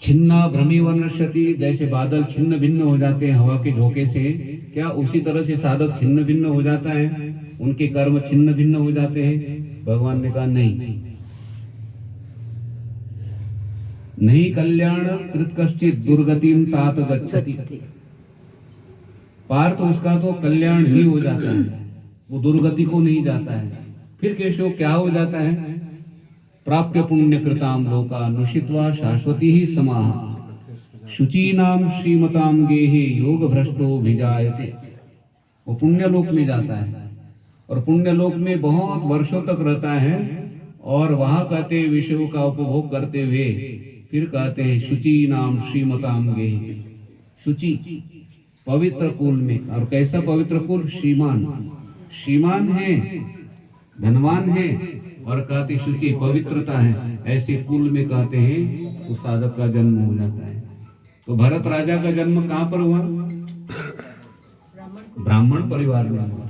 छिन्ना भ्रमी वर्णश्यति, जैसे बादल छिन्न भिन्न हो जाते हैं हवा के झोंके से, क्या उसी तरह से साधक छिन्न भिन्न हो जाता है, उनके कर्म छिन्न भिन्न हो जाते हैं? भगवान ने कहा नहीं, नहीं कल्याण कृत कश्चित दुर्गतिम तात गच्छति। पार्थ उसका तो कल्याण ही हो जाता है, वो दुर्गति को नहीं जाता है। फिर केशव क्या हो जाता है? प्राप्य पुण्य कृताम लोका नुषित्वा शाश्वती ही समाह शुचीनाम श्रीमताम गेहे योग भ्रष्टो विजायते। वो पुण्य लोक में जाता है और पुण्य लोक में बहुत वर्षों तक रहता है और वहां कहते हैं विषयों का उपभोग करते हुए फिर कहते हैं शुचि नाम श्रीमताम गेहे। शुचि पवित्र कुल में, और कैसा पवित्र कुल? श्रीमान, श्रीमान है, धनवान है और कहते शुचि पवित्रता है, ऐसे कुल में कहते हैं उस साधक का जन्म हो जाता है। तो भरत राजा का जन्म कहां पर हुआ? ब्राह्मण परिवार में हुआ।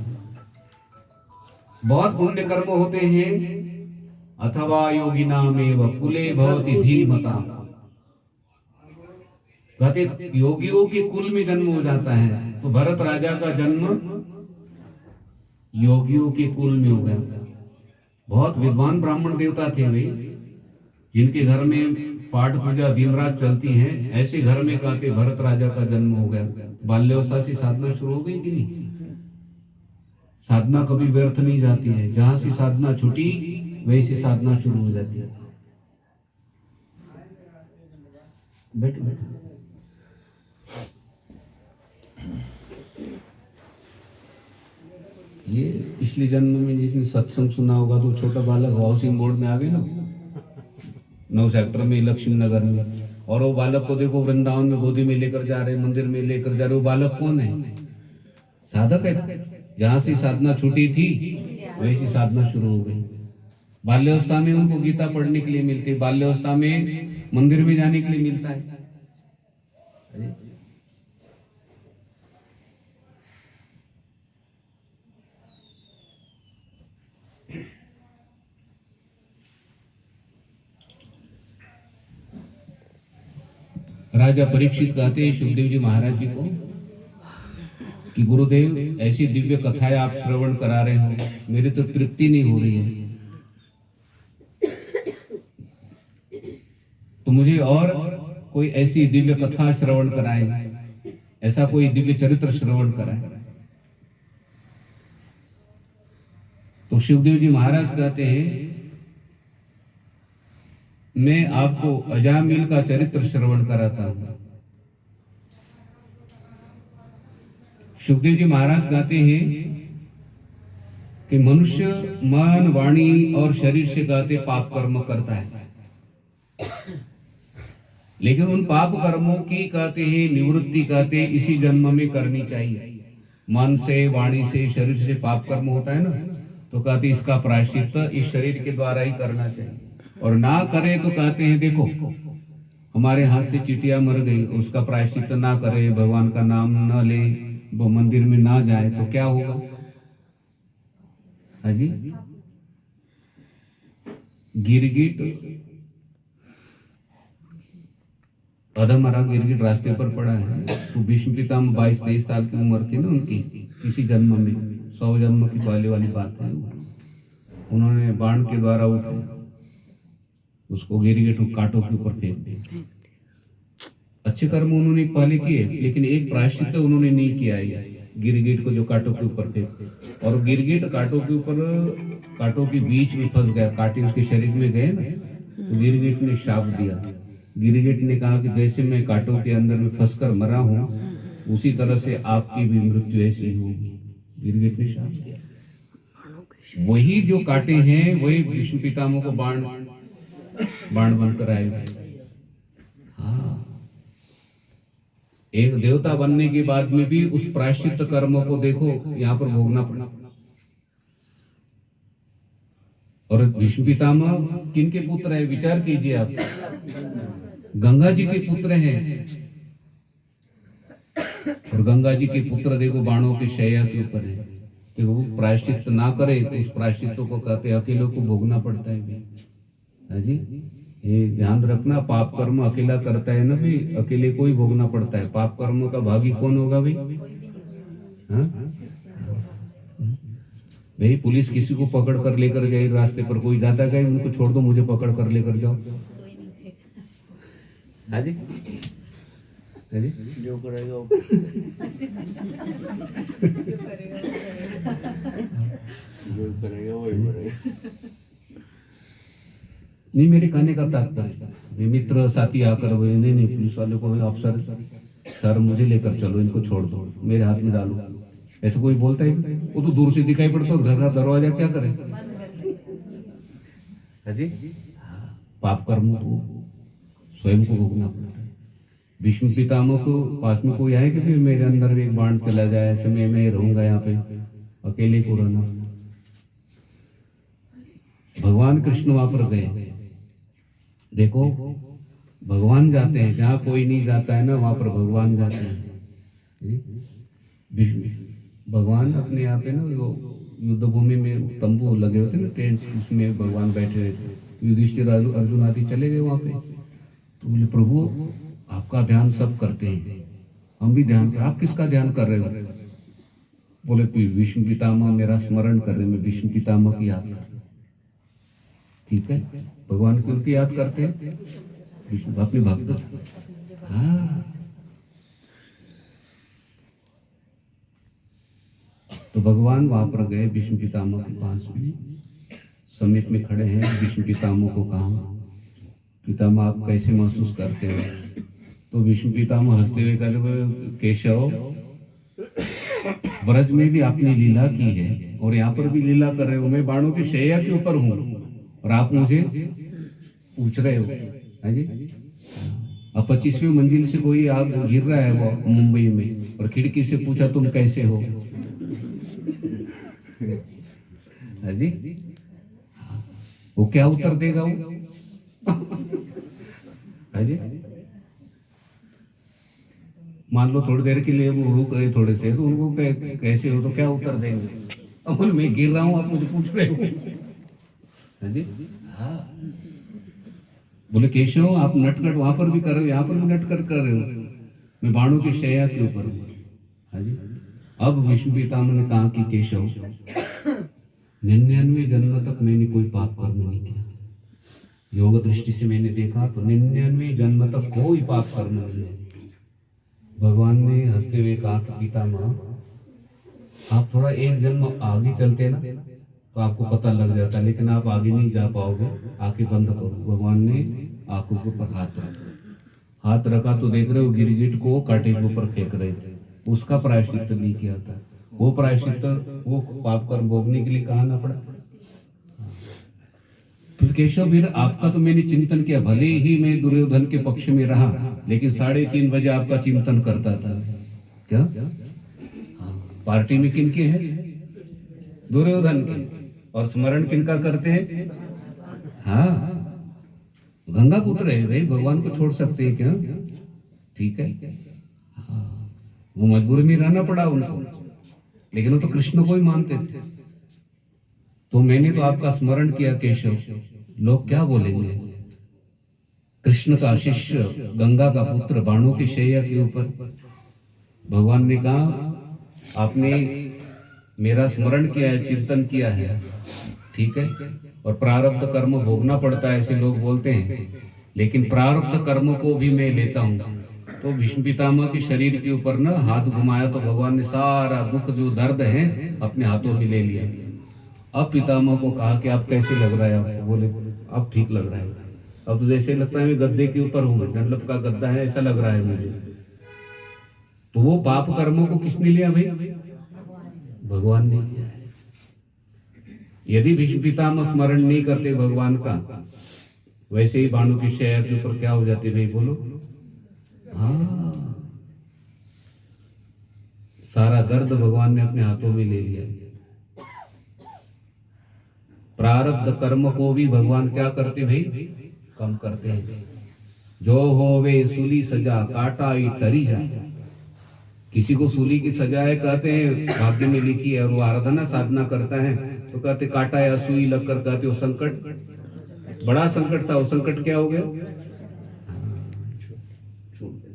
बहुत पुण्य कर्म होते हैं। अथवा योगिनामेव कुले भवति धीमता, कहते योगियों के कुल में जन्म हो जाता है। तो भरत राजा का जन्म योगियों के कुल में हो गया। बहुत विद्वान ब्राह्मण देवता थे वे, जिनके घर में पाठ पूजा दिन रात चलती है, ऐसे घर में कहते भरत राजा का जन्म हो गया। बाल्यावस्था से साधना शुरू हो गई कि नहीं? साधना कभी व्यर्थ नहीं जाती है, जहां से साधना छूटी वैसे साधना शुरू हो जाती है। बैठ बैठ। ये पिछले जन्म में जिसने सत्संग सुना होगा तो छोटा बालक हाउसिंग बोर्ड में आ गए ना, 9 सेक्टर में, लक्ष्मी नगर में, और वो बालक को देखो वृंदावन में गोदी में लेकर जा रहे, मंदिर में लेकर जा रहे। वो बालक कौन है? साधक है। जहां से साधना छूटी थी वैसी साधना शुरू हो गई। बाल्यावस्था में उनको गीता पढ़ने के लिए मिलती है, बाल्यावस्था में मंदिर में जाने के लिए मिलता है। राजा परीक्षित कहते हैं सुखदेव जी महाराज जी को कि गुरुदेव ऐसी दिव्य कथाएं आप श्रवण करा रहे हो, मेरी तो तृप्ति नहीं हो रही है, तो मुझे और कोई ऐसी दिव्य कथा श्रवण कराए, ऐसा कोई दिव्य चरित्र श्रवण कराए। तो शिवदेव जी महाराज कहते हैं मैं आपको अजामिल का चरित्र श्रवण कराता हूं। सुखदेव जी महाराज कहते हैं कि मनुष्य मन, वाणी और शरीर से कहते पाप कर्म करता है, लेकिन उन पाप कर्मों की कहते हैं निवृत्ति कहते इसी जन्म में करनी चाहिए। मन से, वाणी से, शरीर से पाप कर्म होता है ना, तो कहते इसका प्रायश्चित इस शरीर के द्वारा ही करना चाहिए। और ना करे तो कहते हैं देखो हमारे हाथ से चींटियां मर गई, उसका प्रायश्चित ना करे, भगवान का नाम न ले, वो मंदिर में ना जाए तो क्या होगा? हाजी गिरगिट, अधमरा गिरगिट रास्ते पर पड़ा है। तो भीष्म पितामह 22-23 साल की उम्र थी ना उनकी, किसी जन्म में, 100 जन्म की पहले वाली बात है। उन्होंने बाण के द्वारा उसको गिरगिट कांटों के ऊपर फेंक दिया। अच्छे कर्म उन्होंने पहले किए, लेकिन एक प्रायश्चित उन्होंने नहीं किया है, गिरगिट को जो कांटों के ऊपर फेंक, और गिरगिट कांटों के ऊपर, कांटों के बीच में फंस गया, कांटे उसके शरीर में गए ना, तो गिरगिट ने शाप दिया। गिरगिट ने कहा कि जैसे मैं कांटों के अंदर में फंसकर मरा हूं, उसी तरह से आपकी भी मृत्यु ऐसी होगी। गिरगिट ने शाप दिया। वही जो कांटे हैं वही विष्णु पितामह को बाण बनकर आएगा। हाँ, एक देवता बनने के बाद में भी उस प्रायश्चित कर्म को देखो यहाँ पर भोगना पड़ा। और विष्णु पितामह किनके पुत्र है? विचार कीजिए आप, गंगा जी के पुत्र हैं। और गंगा जी के पुत्र देखो बाणों के शैया के ऊपर है, कि वो प्रायश्चित ना करे तो उस प्रायश्चित को कहते अकेले को भोगना पड़ता है। जी ये ध्यान रखना, पाप कर्म अकेला करता है ना भाई, अकेले को ही भोगना पड़ता है। पाप कर्म का भागी कौन होगा भाई? हाँ भाई, पुलिस किसी को पकड़ कर लेकर गई रास्ते पर, कोई जाता गए उनको छोड़ दो, मुझे पकड़ कर लेकर जाओ। हाँ जी, हाँ जी, जो करेगा जो करेगा वही करेगा। नहीं, मेरे कहने का तात्पर्य, मित्र साथी आकर बोले नहीं नहीं पुलिस वाले को, अफसर सर मुझे लेकर चलो, इनको छोड़ दो, मेरे हाथ में डालो, ऐसे कोई बोलता है? वो तो दूर से दिखाई पड़ता है, घर का दरवाजा क्या करे? जी, पाप कर्म को स्वयं को भोगना पड़ता है। भीष्म पितामह को पास में कोई आए कि फिर मेरे अंदर एक बाण चला जाए तो मैं रहूंगा यहाँ पे, अकेले को रहना। भगवान कृष्ण वहां पर गए, देखो भगवान जाते हैं जहाँ कोई नहीं जाता है ना, वहां पर भगवान जाते हैं। भगवान अपने यहाँ पे ना वो युद्ध भूमि में तंबू लगे होते ना, टेंट, उसमें भगवान बैठे रहते। युधिष्ठिर अर्जुन आदि चले गए वहां पे, तो बोले प्रभु आपका ध्यान सब करते हैं, हम भी ध्यान कर, आप किसका ध्यान कर रहे हो? बोले भीष्म पितामह मेरा स्मरण कर रहे, मैं भीष्म पितामह की याद कर रहा। ठीक है, भगवान को उनकी याद करते हैं, विष्णु अपने भक्त। हाँ, तो भगवान वहां पर गए भीष्म पितामह के पास में, समीप में खड़े हैं। भीष्म पितामह को कहा, पितामह आप कैसे महसूस करते हो? तो भीष्म पितामह हंसते हुए कहते, केशव ब्रज में भी आपने लीला की है और यहाँ पर भी लीला कर रहे हो, मैं बाणों की शैया के ऊपर हूँ और आप मुझे पूछ रहे हो। है जी, अब 25वीं मंजिल से कोई आग गिर रहा है वो मुंबई में, और खिड़की से पूछा तुम कैसे हो? है जी, वो क्या उत्तर देगा वो? है जी, मान लो थोड़ी देर के लिए वो रुक गए थोड़े से, तो उनको कैसे हो तो क्या उत्तर देंगे? अमल मैं गिर रहा हूं, आप मुझे पूछ रहे हो। है जी, हाँ। बोले केशव आप नटखट वहां पर भी कर रहे हो, यहाँ पर भी नटखट कर रहे हो, मैं बाणों की शैया के ऊपर हूँ। हाँ जी, अब विष्णु पितामह ने कहा कि केशव 99 जन्म तक मैंने कोई पाप कर्म नहीं किया, योग दृष्टि से मैंने देखा तो 99 जन्म तक कोई पाप कर्म नहीं है। भगवान ने हंसते हुए कहा कि पितामह आप थोड़ा एक जन्म आगे चलते ना तो आपको पता लग जाता, लेकिन आप आगे नहीं जा पाओगे, आंखें बंद करो। भगवान ने आंखों के ऊपर हाथ रखा तो देख रहे हो गिरगिट को कांटे के ऊपर फेंक रहे थे, उसका प्रायश्चित नहीं किया था। वो प्रायश्चित वो पाप कर्म भोगने के लिए कहा ना पड़ा। फिर केशव वीर आपका तो मैंने चिंतन किया, भले ही मैं दुर्योधन के पक्ष में रहा, लेकिन 3:30 बजे आपका चिंतन करता था। क्या पार्टी में किनके हैं? दुर्योधन के, और स्मरण किनका करते हैं? हाँ, गंगा पुत्र है भाई, भगवान को छोड़ सकते हैं क्या? ठीक है, हाँ, वो मजबूरी में रहना पड़ा उनको, लेकिन वो तो कृष्ण को ही मानते थे। तो मैंने तो आपका स्मरण किया केशव, लोग क्या बोलेंगे? कृष्ण का शिष्य, गंगा का पुत्र, बाणों की शैया के ऊपर। भगवान ने कहा आपने मेरा स्मरण किया है, चिंतन किया है, ठीक है, और प्रारब्ध कर्म भोगना पड़ता है ऐसे लोग बोलते हैं, लेकिन प्रारब्ध कर्म को भी मैं लेता हूँ। तो भीष्म पितामह के शरीर के ऊपर ना हाथ घुमाया तो भगवान ने सारा दुख जो दर्द है अपने हाथों में ले लिया। अब पितामह को कहा कि आप कैसे लग रहा है आपको? बोले अब ठीक लग रहा है, अब तो जैसे लगता है मैं गद्दे के ऊपर हूँ, डंडलप का गद्दा है ऐसा लग रहा है मुझे। तो वो पाप कर्मों को किसने लिया भाई? भगवान ने लिया है। यदि भीष्म पितामह स्मरण नहीं करते भगवान का, वैसे ही बाणों की शैया के ऊपर क्या हो जाते भाई बोलो? हाँ, सारा दर्द भगवान ने अपने हाथों में ले लिया। प्रारब्ध कर्म को भी भगवान क्या करते भाई? कम करते हैं। जो होवे सूली सजा काटा ही टरी जाए। किसी को सूली की सजा है कहते हैं भाग्य में लिखी है, और वो आराधना साधना करता है तो कहते काटा या सुई लगकर कहते वो संकट बड़ा संकट था, वो संकट क्या हो गया? छूट गया।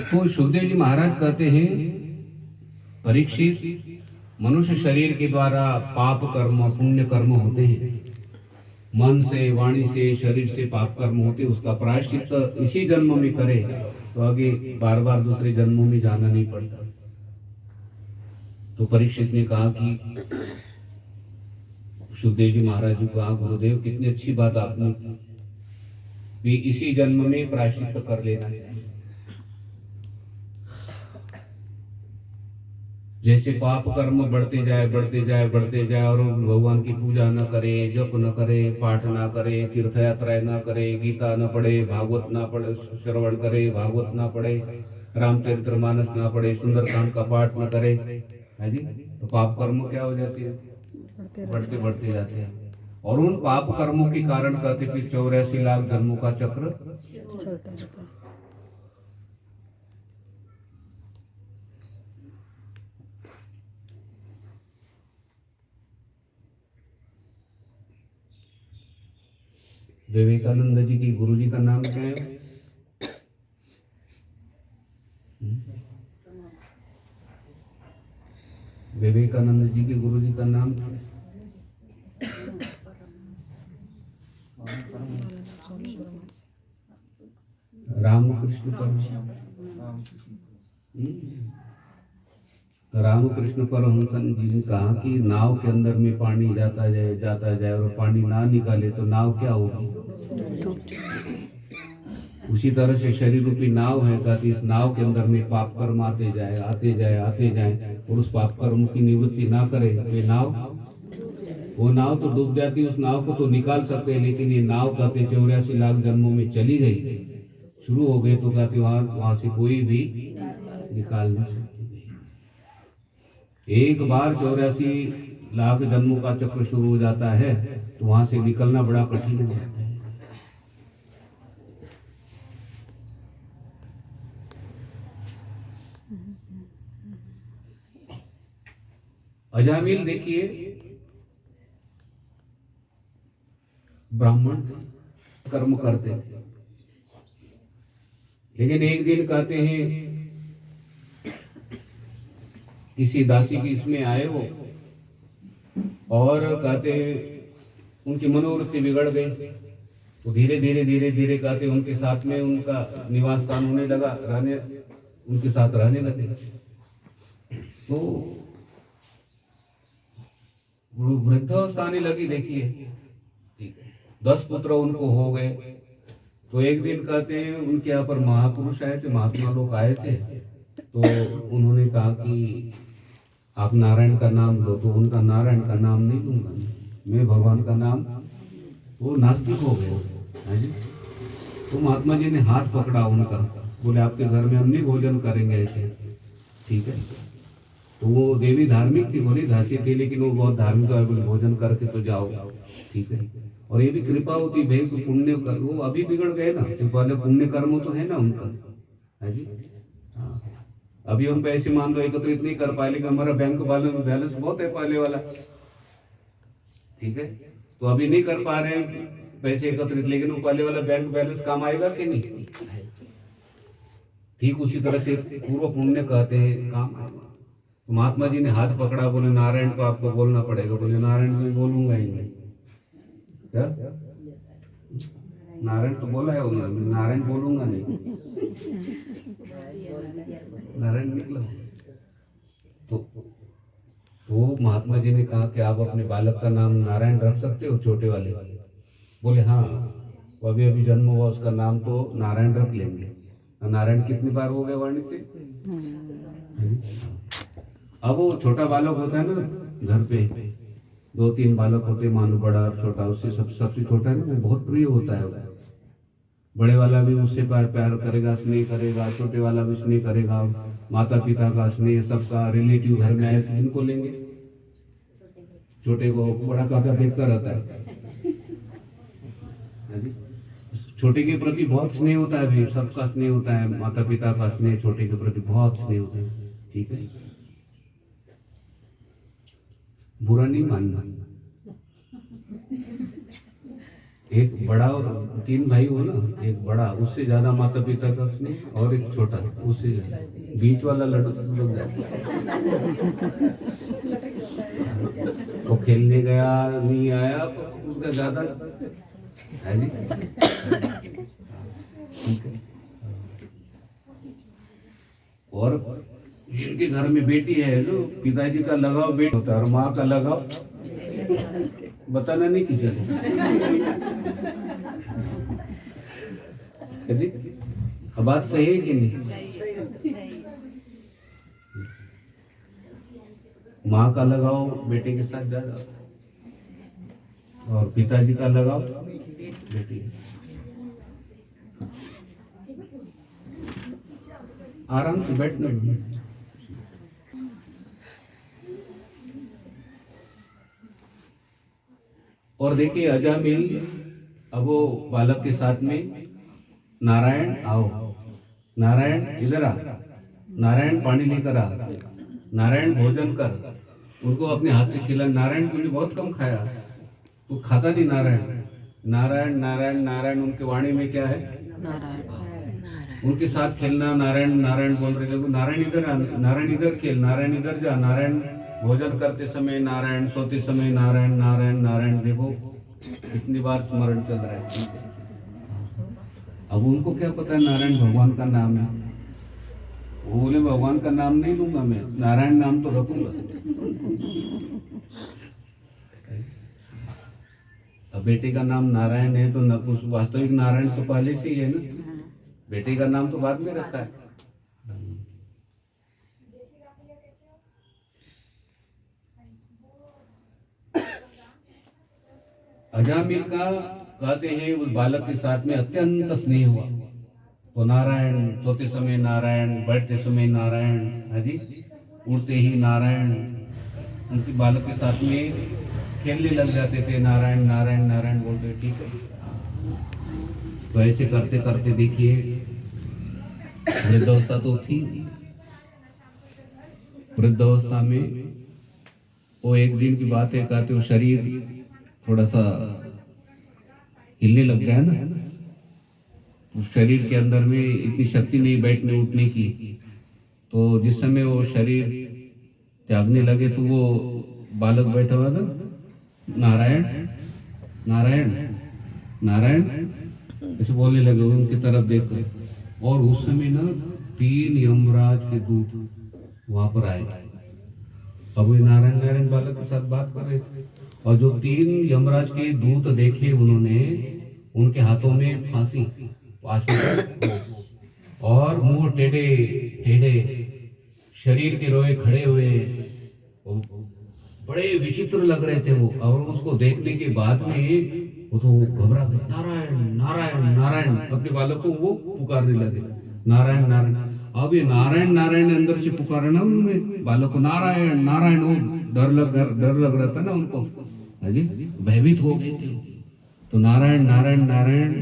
तो सुखदेव जी महाराज कहते हैं, परीक्षित, मनुष्य शरीर के द्वारा पाप कर्म पुण्य कर्म होते हैं, मन से वाणी से शरीर से पाप कर्म होते, उसका प्रायश्चित इसी जन्म में करे तो आगे बार बार दूसरे जन्मों में जाना नहीं पड़ता। तो परीक्षित ने कहा कि सुखदेव जी महाराज जी कहा, गुरुदेव कितनी अच्छी बात आपने भी, इसी जन्म में प्रायश्चित कर लेना चाहिए। जैसे पाप कर्म बढ़ते जाए बढ़ते जाए बढ़ते जाए और भगवान की पूजा न करे, जप न करे, पाठ ना करे, तीर्थ यात्राएं ना करे, गीता न पढ़े, भागवत ना पढ़े, श्रवण करे, भागवत ना पढ़े, रामचरितमानस ना पढ़े, सुंदरकांड का पाठ न करे, है जी, तो पाप कर्म क्या हो जाती है? बढ़ते बढ़ते जाते हैं। और उन पाप कर्मों के कारण कहते कि 84 लाख जन्मों का चक्र चलता रहता है। विवेकानंद जी की गुरु जी का नाम क्या है? विवेकानंद जी के गुरु जी का नाम क्या है? रामकृष्ण रामकृष्ण परमहंस जी ने कहा कि नाव के अंदर में पानी जाता जाए और पानी ना निकाले तो नाव क्या होगी? उसी तरह से शरीर रूपी नाव है, कहती इस नाव के अंदर में पाप कर्म आते जाए और उस पाप कर्म की निवृत्ति ना करे वो नाव तो डूब जाती। उस नाव को तो निकाल सकते हैं, लेकिन ये नाव कहते 84 लाख जन्मों में चली गई, शुरू हो गए तो कहते वहां से कोई भी निकाल नहीं सकते। एक बार 84 लाख जन्मों का चक्र शुरू हो जाता है तो वहां से निकलना बड़ा कठिन हो जाता है। अजामिल देखिए, ब्राह्मण कर्म करते थे, लेकिन एक दिन कहते हैं किसी दासी की इसमें आए वो, और कहते उनकी मनोवृत्ति बिगड़ गई, तो धीरे धीरे कहते उनके साथ में उनका निवास स्थान होने लगा, उनके साथ रहने लगे। तो वृद्धावस्था आने लगी, देखिए 10 पुत्र उनको हो गए। तो एक दिन कहते हैं उनके यहाँ पर महापुरुष आए थे, महात्मा लोग आए थे, तो उन्होंने कहा कि आप नारायण का नाम लो। तो उनका नारायण का नाम नहीं लूंगा मैं, भगवान का नाम। वो नास्तिक हो गए। तो महात्मा जी ने हाथ पकड़ा उनका, बोले आपके घर में हम नहीं भोजन करेंगे ऐसे, ठीक है। तो वो देवी धार्मिक थी, बोली दासी थी, लेकिन वो बहुत धार्मिक है, बोले भोजन करके तो जाओ, ठीक है। और ये भी कृपा होती भाई, तो पुण्य कर, वो अभी बिगड़ गए ना, तो पहले पुण्य कर्म तो है ना उनका, है जी। हाँ, अभी हम पैसे मान लो एकत्रित नहीं कर पाए, लेकिन हमारा बैंक बैलेंस बहुत है पहले वाला, ठीक है। तो अभी नहीं कर पा रहे हैं पैसे एकत्रित, लेकिन वो पहले वाला बैंक बैलेंस काम आएगा कि नहीं? ठीक उसी तरह से पूर्व पुण्य कहते हैं काम आएगा। तो महात्मा जी ने हाथ पकड़ा, बोले नारायण को आपको बोलना पड़ेगा। बोले नारायण मैं बोलूंगा ही नहीं। क्या नारायण तो बोला है उन्होंने, नारायण बोलूंगा नहीं, नारायण निकला। तो महात्मा जी ने कहा कि आप अपने बालक का नाम नारायण रख सकते हो, छोटे वाले? बोले हाँ, वो अभी जन्म हुआ, उसका नाम तो नारायण रख लेंगे। नारायण कितनी बार हो गए वाणी से? अब वो छोटा बालक होता है ना घर पे, 2-3 बालक होते, मानो बड़ा और छोटा, उससे सबसे छोटा है ना, वो बहुत प्रिय होता है। बड़े वाला भी उससे प्यार करेगा, स्नेह करेगा, छोटे वाला भी स्नेह करेगा, माता पिता का स्नेह, सबका। रिलेटिव घर में आए तो इनको लेंगे, छोटे को बड़ा काका देखता रहता है। छोटे के प्रति बहुत स्नेह होता है भाई, सबका स्नेह होता है, माता पिता का स्नेह छोटे के प्रति बहुत स्नेह होता है, ठीक है, बुरा नहीं मानना। एक बड़ा और 3 भाई हो ना, एक बड़ा उससे ज्यादा माता पिता का स्नेह और एक छोटा उससे ज्यादा, बीच वाला लड़क जाता वो खेलने गया नहीं आया उसका ज्यादा है जी, ठीक है। और जिनके घर में बेटी है जो पिताजी का लगाव बेटी होता है और माँ का लगाव बताना नहीं किसी को, अब बात सही है कि नहीं? माँ का लगाव बेटे के साथ ज्यादा और पिताजी का लगाव बेटी। आराम से बैठना। और देखिए अजामिल अब वो बालक के साथ में, नारायण आओ, नारायण इधर आ, नारायण पानी लेकर आ, नारायण भोजन कर, उनको अपने हाथ से खिला। नारायण तुमने बहुत कम खाया, तू खाता नहीं नारायण, नारायण नारायण नारायण, उनके वाणी में क्या है नारायण, उनके साथ खेलना, नारायण नारायण बोल रहे लोग, नारायण इधर आ, नारायण इधर खेल, नारायण इधर जा, नारायण भोजन करते समय नारायण, सोते समय नारायण नारायण नारायण। देखो कितनी बार स्मरण चल रहा है। अब उनको क्या पता है नारायण भगवान का नाम है, वो बोले भगवान का नाम नहीं लूंगा मैं, नारायण नाम तो रखूंगा। अब बेटे का नाम नारायण है तो वास्तविक नारायण तो पहले से ही है ना, बेटे का नाम तो बाद में रखा है। अजामिल का कहते हैं उस बालक के साथ में अत्यंत स्नेह हुआ, तो नारायण, सोते समय नारायण, बैठते समय नारायण, हाजी उड़ते ही नारायण, उनके बालक के साथ में खेलने लग जाते थे, नारायण नारायण नारायण बोलते, ठीक है। तो ऐसे करते करते देखिए वृद्धावस्था तो थी, वृद्धावस्था में वो एक दिन की बात है, कहते वो शरीर थोड़ा सा हिलने लग गया ना, तो शरीर के अंदर में इतनी शक्ति नहीं बैठने उठने की, तो जिस समय वो शरीर त्यागने लगे तो वो बालक बैठा हुआ था, नारायण नारायण नारायण ऐसे बोलने लगे उनकी तरफ देखकर, और उस समय ना 3 यमराज के दूत वहां पर आए। अब वे नारायण नारायण बालक के साथ बात कर रहे थे, और जो 3 यमराज के दूत देखे उन्होंने, उनके हाथों में फांसी और मुंह टेढ़े टेढ़े, शरीर के रोए खड़े हुए, बड़े विचित्र लग रहे थे वो। और उसको देखने के बाद में वो तो घबरा गए, नारायण नारायण नारायण, अपने बालक को वो पुकारने लगे, नारायण नारायण। अब ये नारायण नारायण अंदर से पुकारना उन्होंने बालक को, नारायण नारायण, वो डर लग रहा था ना उनको, हाजी भयभीत हो गए थे। तो नारायण नारायण नारायण,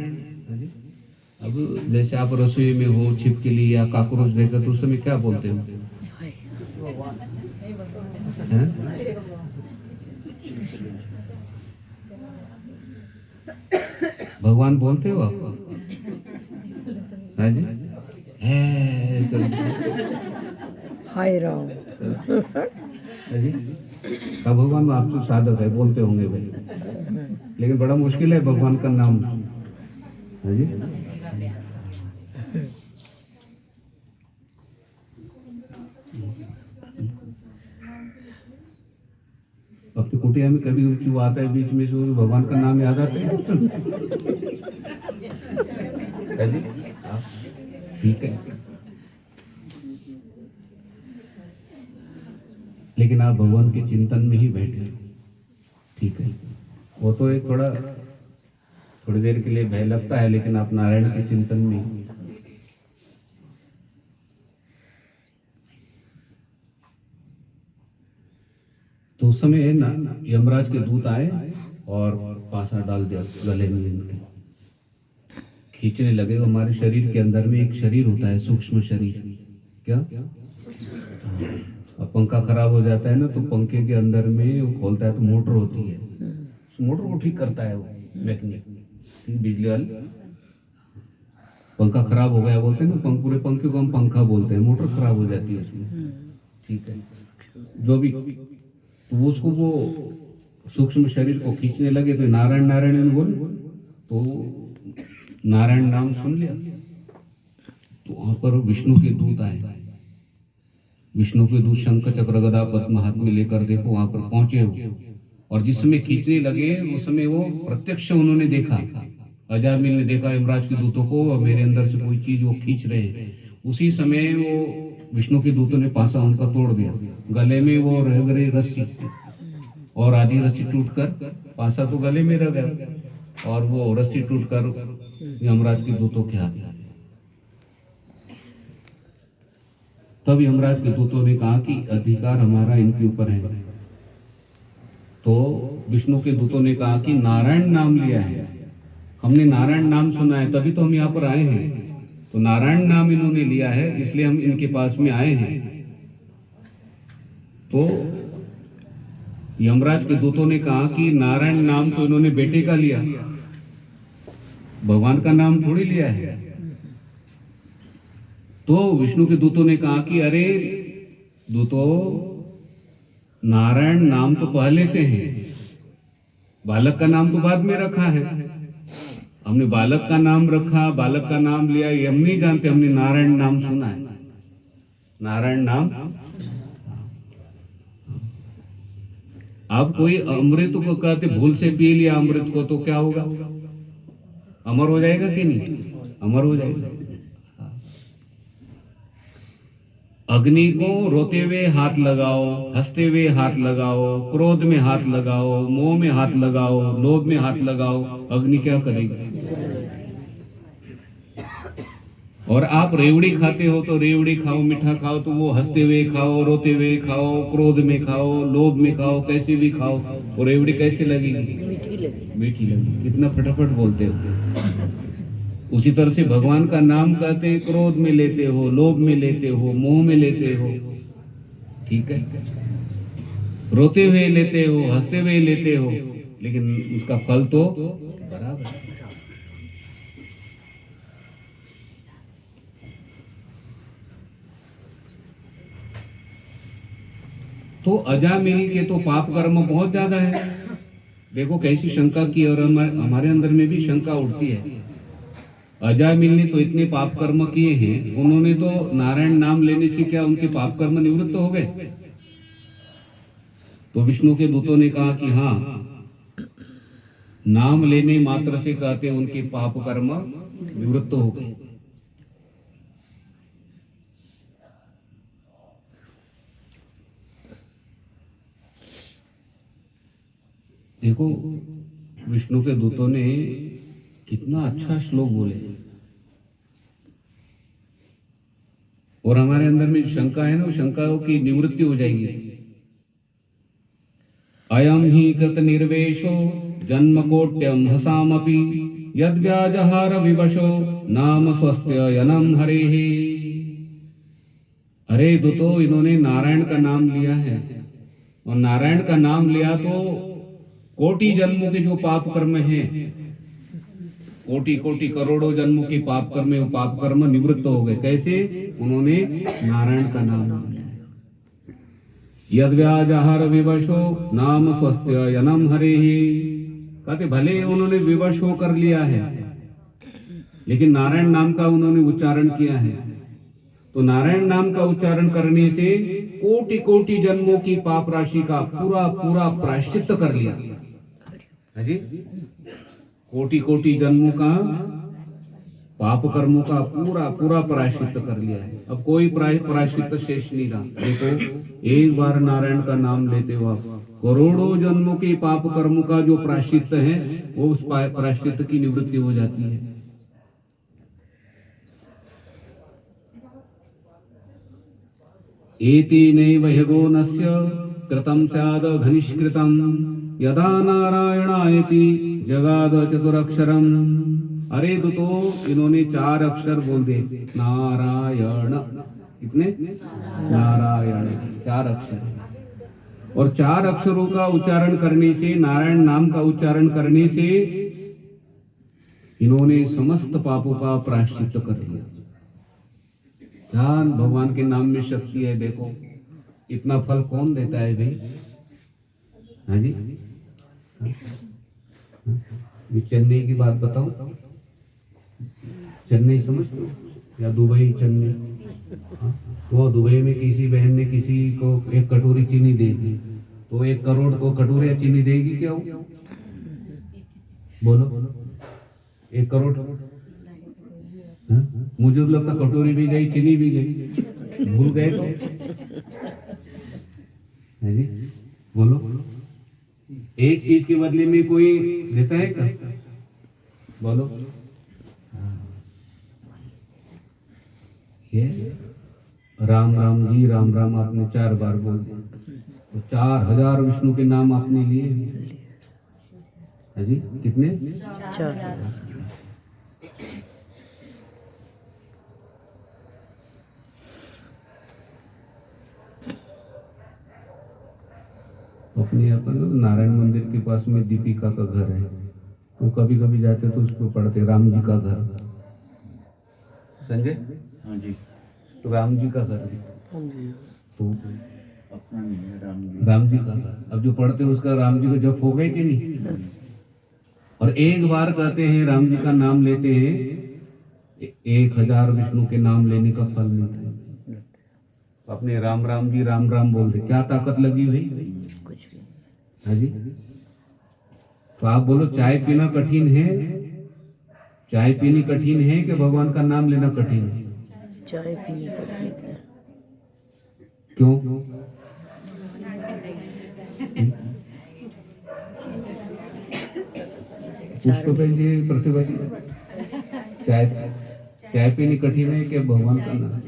अब जैसे आप रसोई में हो, छिपकली या काकरोच देखा तो उस समय क्या बोलते हो? भगवान बोलते हो आप? हाय राम का भगवान आप तो साधक है, बोलते होंगे भाई, लेकिन बड़ा मुश्किल है भगवान का नाम। जी अपनी कुटिया में कभी क्यों आता है बीच में से भगवान का नाम याद आता है? ठीक है, लेकिन आप भगवान के चिंतन में ही बैठे, ठीक है। वो तो एक थोड़ी देर के लिए भय लगता है, लेकिन आप नारायण के चिंतन में। तो उस समय ना यमराज के दूत आए और पासा डाल दिया गले में इनके, खींचने लगे। हमारे शरीर के अंदर में एक शरीर होता है, सूक्ष्म शरीर। क्या? अब पंखा खराब हो जाता है ना, तो पंखे के अंदर में वो खोलता है तो मोटर होती है, उस मोटर को ठीक करता है वो मैकेनिक, बिजली वाली। पंखा खराब हो गया बोलते हैं ना, पूरे पंखे को हम पंखा बोलते हैं, मोटर खराब हो जाती है उसमें, ठीक है, जो भी। तो उसको वो सूक्ष्म शरीर को खींचने लगे, तो नारायण नारायण बोले, तो नारायण नाम सुन लिया। तो वहां पर विष्णु के दूत आए। विष्णु के दूत शंख चक्र गदा पद्म हाथ में लेकर देखो वहां पर पहुंचे हो, और जिस समय खींचने लगे उस समय वो प्रत्यक्ष उन्होंने देखा, अजामिल ने देखा यमराज के दूतों को, और मेरे अंदर से कोई चीज वो खींच रहे हैं। उसी समय वो विष्णु के दूतों ने पासा उनका तोड़ दिया, गले में वो रह गई रस्सी, और आधी रस्सी टूटकर, पासा तो गले में रह गया, और वो रस्सी टूटकर यमराज के दूतों के हाथ में। तब यमराज के दूतों ने कहा कि अधिकार हमारा इनके ऊपर है। तो विष्णु के दूतों ने कहा कि नारायण नाम लिया है, हमने नारायण नाम सुना है, तभी तो हम यहाँ पर आए हैं। तो नारायण नाम इन्होंने लिया है, इसलिए हम इनके पास में आए हैं। तो यमराज के दूतों ने कहा कि नारायण नाम तो इन्होंने बेटे का लिया, भगवान का नाम थोड़ी लिया है। तो विष्णु के दूतों ने कहा कि अरे दूतों, नारायण नाम तो पहले से है, बालक का नाम तो बाद में रखा है। हमने बालक का नाम रखा, बालक का नाम लिया, ये हम नहीं जानते, हमने नारायण नाम सुना है, नारायण नाम। आप कोई अमृत को कहते भूल से पी लिया अमृत को, तो क्या होगा? अमर हो जाएगा कि नहीं? अमर हो जाएगा। अग्नि को रोते हुए हाथ लगाओ, हंसते हुए हाथ लगाओ, क्रोध में हाथ लगाओ, मोह में हाथ लगाओ, लोभ में हाथ लगाओ, अग्नि क्या करेगी? और आप रेवड़ी खाते हो तो रेवड़ी खाओ, मीठा खाओ, तो वो हंसते हुए खाओ, रोते हुए खाओ, क्रोध में खाओ, लोभ में खाओ, कैसे भी खाओ, वो रेवड़ी कैसे लगेगी? मीठी लगेगी। कितना फटाफट बोलते हो। उसी तरह से भगवान का नाम कहते, क्रोध में लेते हो, लोभ में लेते हो, मोह में लेते हो, ठीक है, रोते हुए लेते हो, हंसते हुए लेते हो, लेकिन उसका फल तो बराबर है। तो अजामिल के तो पाप कर्म बहुत ज्यादा है। देखो कैसी शंका की, और हमारे अंदर में भी शंका उठती है। अजामिल ने तो इतने पाप कर्म किए हैं, उन्होंने तो नारायण नाम लेने से क्या उनके पाप कर्म निवृत्त हो गए? तो विष्णु के दूतों ने कहा कि हाँ, नाम लेने मात्र से कहते उनके पाप कर्म निवृत्त हो गए। देखो विष्णु के दूतों ने कितना अच्छा श्लोक बोले, और हमारे अंदर में शंका है ना, वो शंका की निवृत्ति हो जाएगी। अयम ही कृत निर्वेशो जन्म कोट्यम हसामपि यद व्याजहार विवशो नाम स्वस्त्य यनम हरेहि। अरे दूतो, इन्होंने नारायण का नाम लिया है, और नारायण का नाम लिया तो कोटि जन्मों के जो पाप कर्म हैं, कोटि कोटि करोड़ों जन्मों के पाप कर्म, वो पाप कर्म निवृत्त हो गए। कैसे? उन्होंने नारायण का नाम लिया। यद व्याजहार विवशो नाम स्वस्त्य यनम हरेहि। कहते भले उन्होंने विवश होकर लिया है, लेकिन नारायण नाम का उन्होंने उच्चारण किया है। तो नारायण नाम का उच्चारण करने से कोटि कोटि जन्मों की पाप राशि का पूरा पूरा प्रायश्चित कर लिया। जी, कोटि कोटि जन्मों का पाप कर्मों का पूरा पूरा प्रायश्चित कर लिया है। अब कोई प्रायश्चित शेष नहीं रहा। देखो, एक बार नारायण का नाम लेते हो आप, करोड़ों जन्मों के पाप कर्मों का जो प्रायश्चित है, वो उस प्रायश्चित की निवृत्ति हो जाती है। एति नैव ह्यगोनस्य कृतं स्याद घनिष्कृतं यदा नारायणायति जगाद चतुरक्षरम्। अरे तो इन्होंने 4 अक्षर बोल दिए, नारायण। कितने? नारायण, 4 अक्षर। और 4 अक्षरों का उच्चारण करने से, नारायण नाम का उच्चारण करने से इन्होंने समस्त पापों का प्रायश्चित कर लिया। ध्यान, भगवान के नाम में शक्ति है। देखो इतना फल कौन देता है भाई? हाँ जी, मैं चेन्नई की बात बताऊं। चेन्नई समझते हो या दुबई? चेन्नई, वो दुबई में किसी बहन ने किसी को 1 कटोरी चीनी दे दी, तो 1 करोड़ को कटोरियां चीनी देगी क्या वो? बोलो, 1 करोड़। हाँ? मुझे लगता कटोरी भी गई, चीनी भी गई, भूल गए तो। है जी, बोलो, एक चीज के बदले में कोई देता है क्या? बोलो। ये राम राम जी, राम राम आपने 4 बार बोल दिया, तो 4000 विष्णु के नाम आपने लिए। है जी, कितने? 4। अपने अपन नारायण मंदिर के पास में दीपिका का घर है, तो कभी कभी जाते तो उसको पढ़ते राम जी का घर। संजय? हाँ जी, तो राम जी का घर है, तो अपना नहीं है राम राम जी का घर। अब जो पढ़ते हैं उसका राम जी को जप हो गए कि नहीं? और एक बार कहते हैं राम जी का नाम लेते हैं, 1000 विष्णु के नाम लेने का फल मिलता है। तो अपने राम राम जी, राम राम बोलते, क्या ताकत लगी हुई? कुछ भी। हाँ जी। तो आप बोलो, चाय पीना कठिन है? चाय पीनी कठिन है कि भगवान का नाम लेना कठिन है? चाय पीने को ठीक है। क्यों? उसको पहले प्रतिभा जी, चाय पीनी कठिन है कि भगवान का नाम?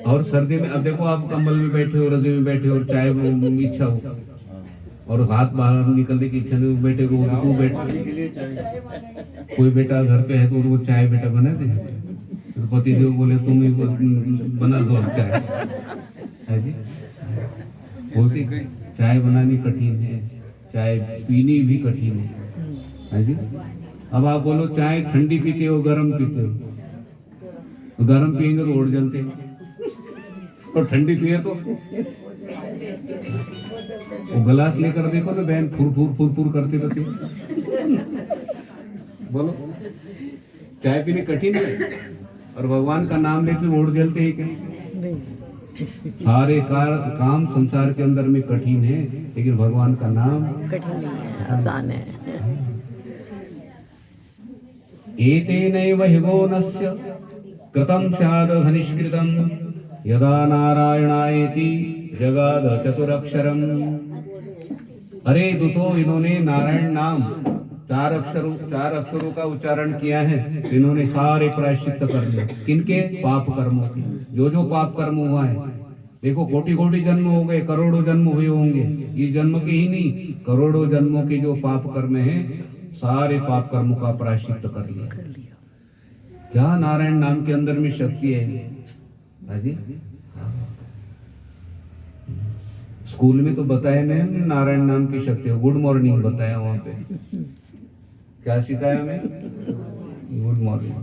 और सर्दी में, अब देखो आप कंबल में बैठे हो, रज़ाई में बैठे हो, चाय में इच्छा हो, और हाथ बाहर निकलने की इच्छा नहीं, बैठे को वो बैठे। कोई बेटा घर पे है तो वो चाय बेटा बना दे, तो पति देव बोले तुम ही बना दो चाय। है जी, बोलती चाय बनानी कठिन है, चाय पीनी भी कठिन है जी। अब आप बोलो, चाय ठंडी पीते हो गरम पीते हो? तो गरम पियेंगे तो ओढ़ जलते हैं, और ठंडी पिए तो वो गिलास लेकर देखो ना बहन, फुर फुर करते रहते। बोलो, चाय पीनी कठिन है और भगवान का नाम लेते ओढ़ जलते हैं क्या? सारे काम संसार के अंदर में कठिन है, लेकिन भगवान का नाम कठिन नहीं है, आसान है। एतेनैव हिवोनस्य कृतं स्याद धनिष्कृतं यदा नारायणायेति जगाद चतुरक्षरम। अरे दूतो, इन्होंने नारायण नाम 4 अक्षरों का उच्चारण किया है, इन्होंने सारे प्रायश्चित कर लिए। किनके? पाप कर्मों के। जो पाप कर्म हुआ है, देखो कोटि कोटि जन्म हो गए, करोड़ों जन्म हुए होंगे, ये जन्म के ही नहीं, करोड़ों जन्मों के जो पाप कर्म है, सारे पाप कर्मों का प्रायश्चित कर लिया। क्या नारायण नाम के अंदर में शक्ति है? हाजी, स्कूल में तो बताया नहीं नारायण नाम की शक्ति है, गुड मॉर्निंग बताया वहां पे। क्या सिखाया मैं? Good morning.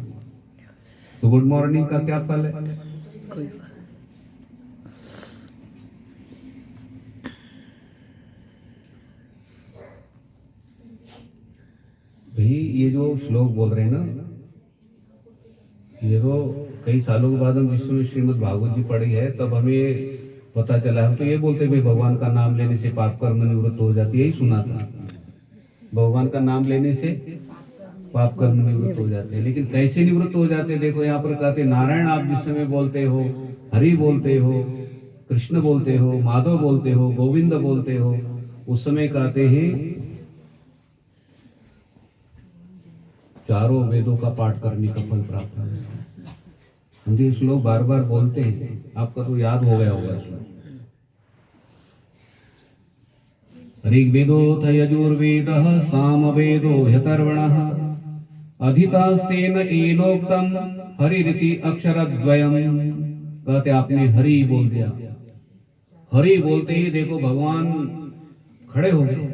तो गुड मॉर्निंग का क्या फल है? कोई भाई ये जो श्लोक बोल रहे हैं ना, ये तो कई सालों के बाद हम जिसमें श्रीमद् भागवत जी पढ़ी है तब हमें पता चला। हम तो ये बोलते भाई भगवान का नाम लेने से पाप कर्म निवृत्त हो जाती है, यही सुना था, भगवान का नाम लेने से पाप कर्म निवृत्त हो जाते हैं। लेकिन कैसे निवृत्त हो जाते हैं? देखो यहाँ पर कहते नारायण आप जिस समय बोलते हो, हरि बोलते हो, कृष्ण बोलते हो, माधव बोलते हो, गोविंद बोलते हो, उस समय कहते हैं चारों वेदों का पाठ करने का फल प्राप्त होता है। हम जो श्लोक बार बार बोलते हैं, आपका तो याद हो गया होगा श्लोक। ऋग्वेदोऽथ यजुर्वेदः सामवेदो ह्यथर्वणः अधितास्तेन एनोक्तम हरिरिति अक्षरद्वयम। कहते आपने हरि बोल दिया। हरि बोलते ही देखो भगवान खड़े हो गए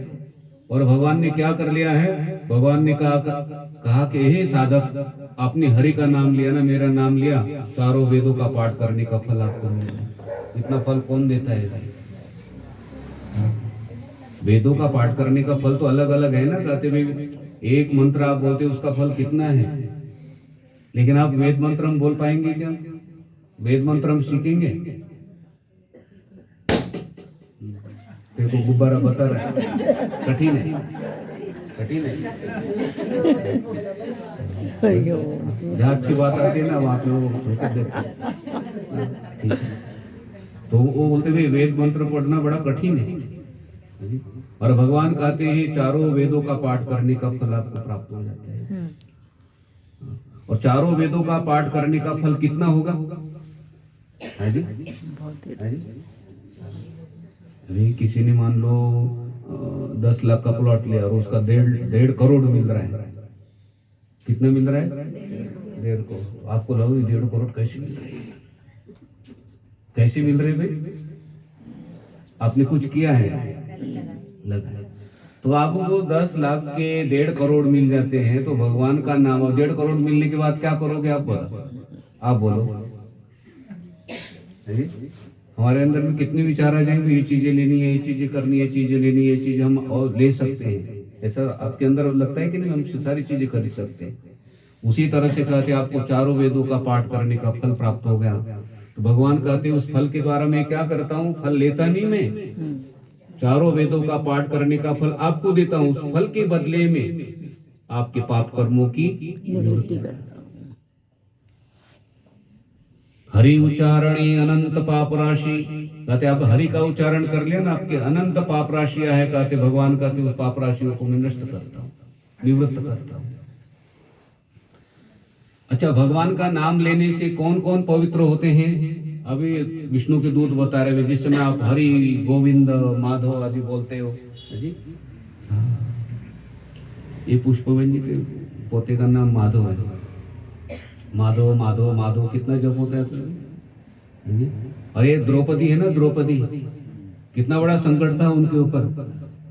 और भगवान ने क्या कर लिया है, भगवान ने कहा कि हे साधक, आपने हरि का नाम लिया ना, मेरा नाम लिया, चारों वेदों का पाठ करने का फल आपको मिलेगा। इतना फल कौन देता है? वेदों का पाठ करने का फल तो अलग अलग है ना। कहते भाई एक मंत्र आप बोलते उसका फल कितना है, लेकिन आप वेद मंत्र हम बोल पाएंगे क्या? वेद मंत्र हम सीखेंगे? देखो गुब्बारा बता रहा है, कठिन है, कठिन है। जहाँ अच्छी बात आती है ना वहाँ पे वो देते हैं। ठीक है, तो वो बोलते भाई वेद मंत्र पढ़ना बड़ा कठिन है, और भगवान कहते हैं चारों वेदों का पाठ करने का फल आपको प्राप्त हो जाता है। और चारों वेदों का पाठ करने का फल कितना होगा? है जी? है जी? अभी किसी ने मान लो 10 लाख का प्लॉट लिया और उसका 1.5 करोड़ मिल रहा है। कितना मिल रहा है? 1.5 करोड़। आपको लगो 1.5 करोड़ कैसे मिल रहे हैं? कैसे मिल रहे भाई? आपने कुछ किया है, लगा। तो आपको 10 लाख के 1.5 करोड़ मिल जाते हैं, तो भगवान का नाम, और 1.5 करोड़ मिलने के बाद क्या करोगे आप बोलो? आप बोलो। हमारे अंदर में कितने विचार आ जाएंगे, ये चीजें लेनी है, ये चीजें करनी है, ये चीजें लेनी है, ये चीजें हम और ले सकते हैं। ऐसा आपके अंदर लगता है कि नहीं? हम सारी चीजें खरीद सकते हैं। उसी तरह से कहते आपको चारों वेदों का पाठ करने का फल प्राप्त हो गया। तो भगवान कहते उस फल के द्वारा मैं क्या करता हूँ? फल लेता नहीं मैं, चारों वेदों का पाठ करने का फल आपको देता हूँ। उस फल के बदले में आपके पाप कर्मों की निवृत्ति करता हूँ। हरि उच्चारणे अनंत पाप राशि। कहते आप हरि का उच्चारण कर लिया ना, आपके अनंत पाप राशियां है। कहते भगवान कहते उस पाप राशियों को मैं नष्ट करता हूँ, निवृत्त करता हूँ। अच्छा, भगवान का नाम लेने से कौन कौन पवित्र होते हैं? अभी विष्णु के दूत बता रहे हैं, जिस समय आप हरि, गोविंद, माधव आदि बोलते हो जी। ये पुष्पवन जी के पोते का नाम माधव है। माधव माधव माधव कितना जप होता है। और ये द्रौपदी है ना, द्रौपदी कितना बड़ा संकट था उनके ऊपर।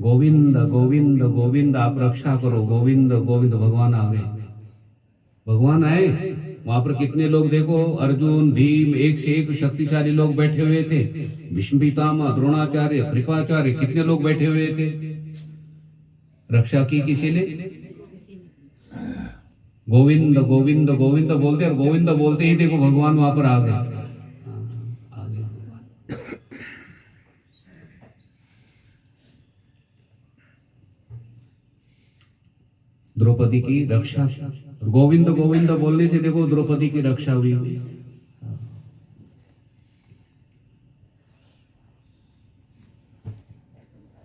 गोविंद गोविंद गोविंद, आप रक्षा करो, गोविंद गोविंद। भगवान आ गए, भगवान आए। वहां पर कितने लोग देखो, अर्जुन, भीम, एक से एक शक्तिशाली लोग बैठे हुए थे। भीष्म पितामह, द्रोणाचार्य, कृपाचार्य, कितने लोग बैठे हुए थे। रक्षा की किसी ने? गोविंद गोविंद गोविंद बोलते, और गोविंद बोलते ही देखो भगवान वहां पर आ गए। आ गए द्रौपदी की रक्षा। गोविंद गोविंद बोलने से देखो द्रौपदी की रक्षा हुई।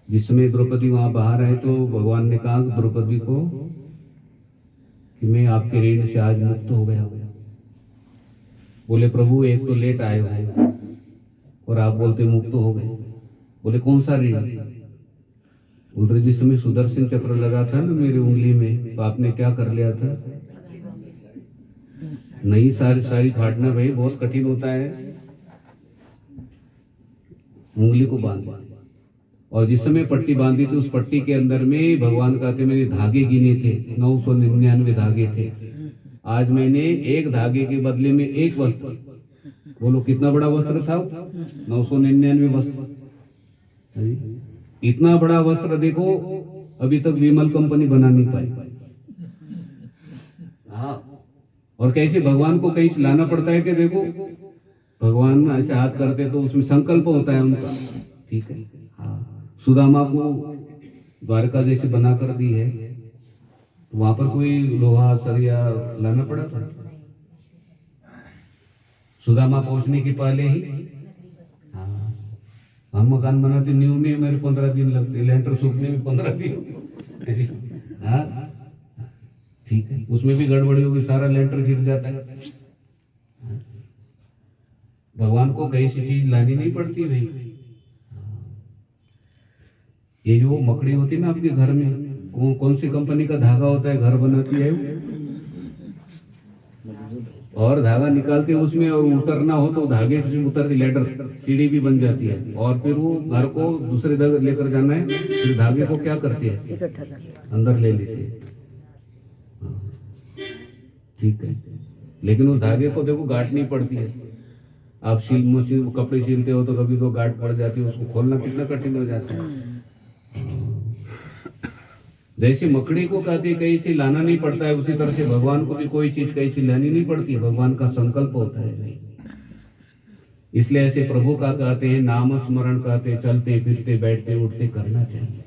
जिसमें द्रौपदी वहां बाहर आए तो भगवान ने कहा द्रौपदी को कि मैं आपके ऋण से आज मुक्त हो गया। बोले प्रभु एक तो लेट आए हो और आप बोलते मुक्त हो गए। बोले कौन सा ऋण? बोल रहे जिस समय सुदर्शन चक्र लगा था ना मेरी उंगली में, तो आपने क्या कर लिया था? नहीं, सारी फाड़ना भाई बहुत कठिन होता है। उंगली को बांधा, और जिस समय पट्टी बांधी थी उस पट्टी के अंदर में भगवान कहते मैंने धागे गिने थे, 999 धागे थे। आज मैंने एक धागे के बदले में एक वस्त्र, बोलो कितना बड़ा वस्त्र था? 999 वस्त्र। इतना बड़ा वस्त्र देखो अभी तक विमल कंपनी बना नहीं पाई। हाँ, और कैसे भगवान को कहीं लाना पड़ता है कि देखो भगवान ऐसे हाथ करते तो उसमें संकल्प होता है उनका। ठीक है, हाँ, सुदामा को द्वारका जैसे बना कर दी है, तो वहां पर कोई लोहा सरिया लाना पड़ा था? सुदामा पहुंचने के पहले ही। हाँ, हम मकान बनाते न्यू में मेरे 15 दिन लगते, लेंटर सूखने में 15 दिन। हाँ ठीक है, उसमें भी गड़बड़ी होगी, सारा लेंटर गिर जाता है। भगवान को कहीं सी चीज लानी नहीं पड़ती भाई। ये जो मकड़ी होती है ना आपके घर में, कौन सी कंपनी का धागा होता है घर बनाती है? और धागा निकालते उसमें और उतरना हो तो धागे से उतर के लेडर सीढ़ी भी बन जाती है, और फिर वो घर को दूसरे जगह लेकर जाना है, फिर धागे को क्या करते हैं, इकट्ठा कर अंदर ले लेते हैं। हाँ, ठीक है, लेकिन उस धागे को देखो गांठनी पड़ती है। आप सिल मशीन कपड़े सिलते हो तो कभी तो गांठ पड़ जाती है, उसको खोलना कितना कठिन हो जाता है। जैसे मकड़ी को कहते कहीं से लाना नहीं पड़ता है, उसी तरह से भगवान को भी कोई चीज कहीं से लानी नहीं पड़ती, भगवान का संकल्प होता है। इसलिए ऐसे प्रभु का कहते हैं नाम स्मरण कहते, चलते फिरते बैठते उठते करना चाहिए।